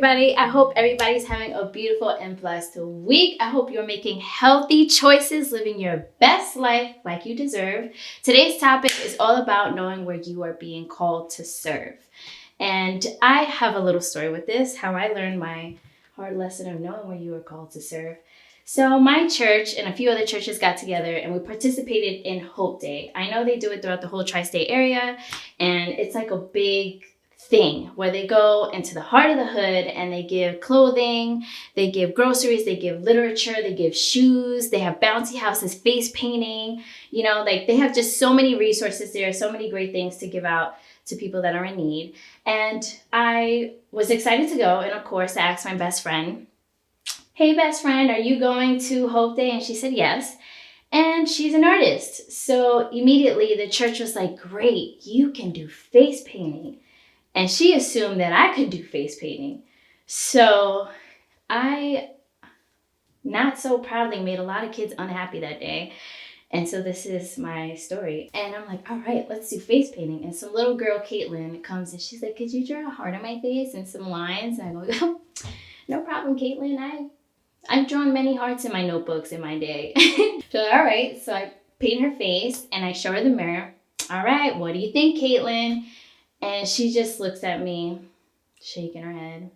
everybody. I hope everybody's having a beautiful and blessed week. I hope you're making healthy choices, living your best life like you deserve. Today's topic is all about knowing where you are being called to serve. And I have a little story with this, how I learned my hard lesson of knowing where you are called to serve. So my church and a few other churches got together and we participated in Hope Day. I know they do it throughout the whole tri-state area, and it's like a big thing where they go into the heart of the hood and they give clothing, they give groceries, they give literature, they give shoes, they have bouncy houses, face painting, like they have just so many resources there, so many great things to give out to people that are in need. And I was excited to go, and of course I asked my best friend, "Hey best friend, are you going to Hope Day?" And she said yes. And she's an artist. So immediately the church was like, "Great, you can do face painting." And she assumed that I could do face painting. So I, not so proudly, made a lot of kids unhappy that day. And so this is my story. And I'm like, all right, let's do face painting. And some little girl, Caitlin, comes and she's like, "Could you draw a heart on my face and some lines?" And I go, "No problem, Caitlin. I've drawn many hearts in my notebooks in my day." She's like, all right. So I paint her face and I show her the mirror. "All right, what do you think, Caitlin?" And she just looks at me, shaking her head.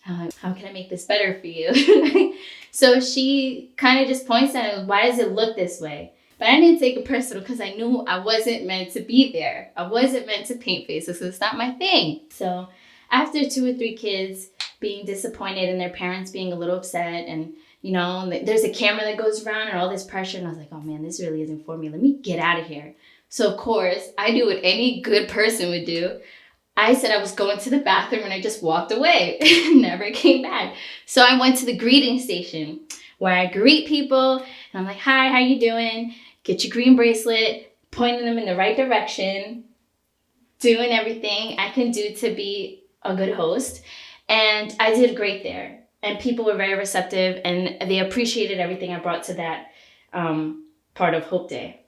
I'm like, "How can I make this better for you?" So she kind of just points at it. "Why does it look this way?" But I didn't take it personal because I knew I wasn't meant to be there. I wasn't meant to paint faces. It's not my thing. So after 2 or 3 kids being disappointed and their parents being a little upset, and there's a camera that goes around and all this pressure, and I was like, oh man, this really isn't for me. Let me get out of here. So of course, I do what any good person would do. I said I was going to the bathroom and I just walked away. Never came back. So I went to the greeting station where I greet people and I'm like, "Hi, how you doing?" Get your green bracelet, pointing them in the right direction, doing everything I can do to be a good host. And I did great there. And people were very receptive and they appreciated everything I brought to that part of Hope Day.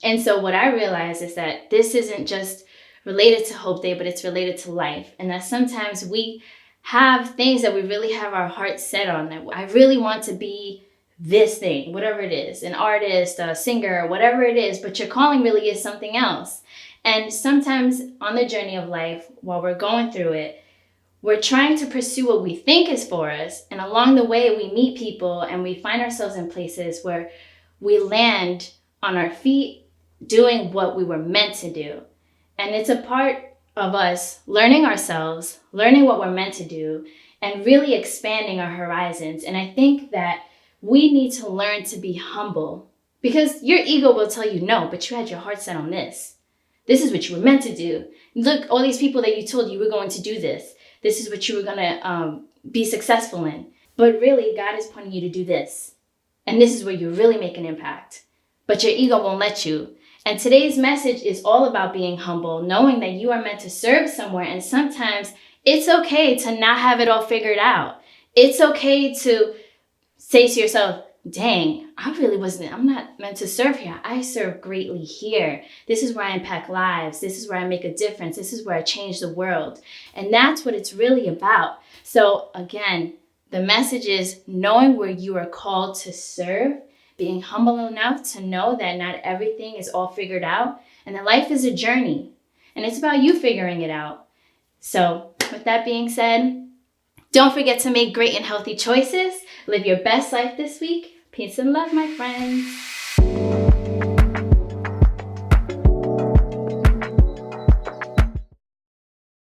And so what I realized is that this isn't just related to Hope Day, but it's related to life. And that sometimes we have things that we really have our hearts set on, that I really want to be this thing, whatever it is, an artist, a singer, whatever it is, but your calling really is something else. And sometimes on the journey of life, while we're going through it, we're trying to pursue what we think is for us. And along the way, we meet people and we find ourselves in places where we land on our feet doing what we were meant to do. And it's a part of us learning ourselves, learning what we're meant to do, and really expanding our horizons. And I think that we need to learn to be humble, because your ego will tell you no, but you had your heart set on this. This is what you were meant to do. Look, all these people that you told you were going to do this. This is what you were going to be successful in. But really, God is pointing you to do this. And this is where you really make an impact. But your ego won't let you. And today's message is all about being humble, knowing that you are meant to serve somewhere. And sometimes it's okay to not have it all figured out. It's okay to say to yourself, dang, I'm not meant to serve here. I serve greatly here. This is where I impact lives. This is where I make a difference. This is where I change the world. And that's what it's really about. So again, the message is knowing where you are called to serve, being humble enough to know that not everything is all figured out, and that life is a journey, and it's about you figuring it out. So with that being said, don't forget to make great and healthy choices. Live your best life this week. Peace and love, my friends.